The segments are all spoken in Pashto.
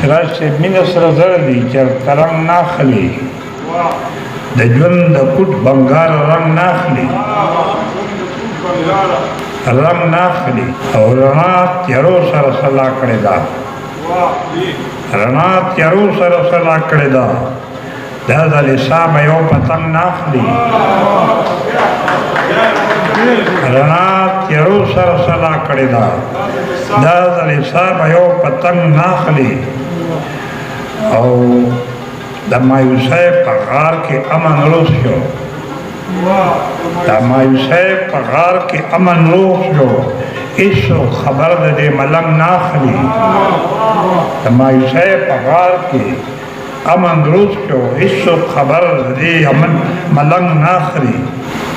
سراج سے مینه سره زر دي چې رنګ ناخلي د ژوند د کوټ بنګار رنګ ناخلي رنګ ناخلي او رڼا تیارو سره سلا کړې ده رڼا تیارو سره سلا کړې ده دا د لسام یو پتنګ ناخلي رڼا تیارو سره سلا کړې ده دا د لسام یو پتنګ ناخلي او د مایوسۍ په غار کې امن روز شو د مایوسۍ په غار کې امن روز شو هیڅ خبر د دې ملنګ ناخلي د مایوسۍ په غار کې امن روز شو هیڅ خبر د دې امن ملنګ ناخلي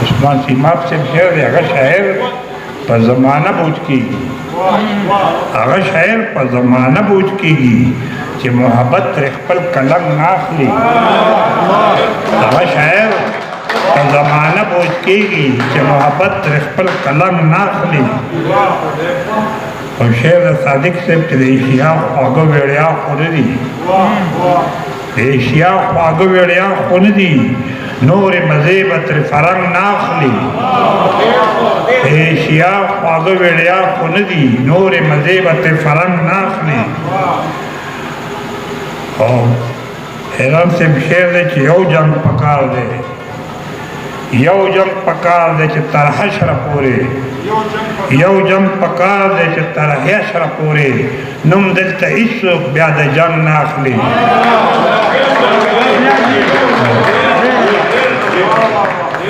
عثمان سیماب سے شعر دی هغه شاعر په زمانه بوج کېږي هغه شاعر په زمانه بوج کېږي چې محبت تر خپل قلم ناخلي هغه شاعر په زمانه بوج کېږي چې محبت تر خپل قلم ناخلي او شعر د صادق صاحب چې د ایشیا خواږه ویړیا خو نه دي د ایشیا خواږه ویړیا خو نه دي نور مزې به تر فرنګ ناخلي ایشیا خواږه ویړیا خو نه دي نور مزې به تر فرنګ ناخلي او حیران سے شعر دے چې یو جنگ پکار دے یو جنگ پکار دے چې تر حشر پورې یو جنگ پکار دے چې تر حشر پورې نوم دلته هیڅوک بیا د جنگ نه اخلي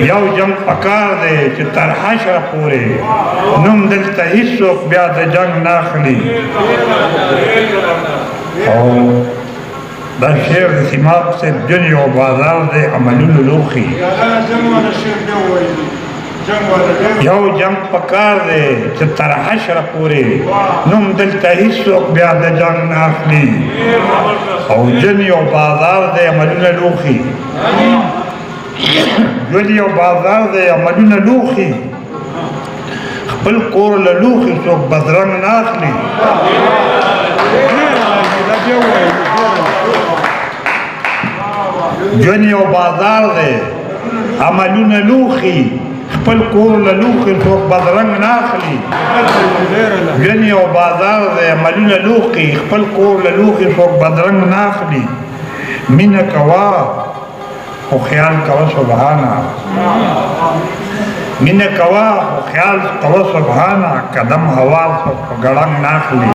یو جنگ پکار دے چې تر حشر پورې نوم دلته هیڅوک بیا د جنگ نه اخلي او دا شعر د سیماب سے دنیا و بازار دے عملون لوخی یو جنگ پکار دے چې تر حشر پورې نوم دلته هیڅوک بیا د جنگ نه اخلي او دنیا و بازار دے عملون لوخی دنیا و بازار دے عملون لوخی خپل کور له لوخي څوک بدرنګ نه اخلي ژوند یو بازار دی عملونه لوخي خپل کور له لوخي څوک بدرنګ نه اخلي ژوند یو بازار دی عملونه لوخي خپل کور له لوخي څوک بدرنګ نه اخلي مینه کوا او خیال کوا سبحانه مینه کوا او خیال کوا سبحانه قدم هوا څوک ګړنګ نه اخلي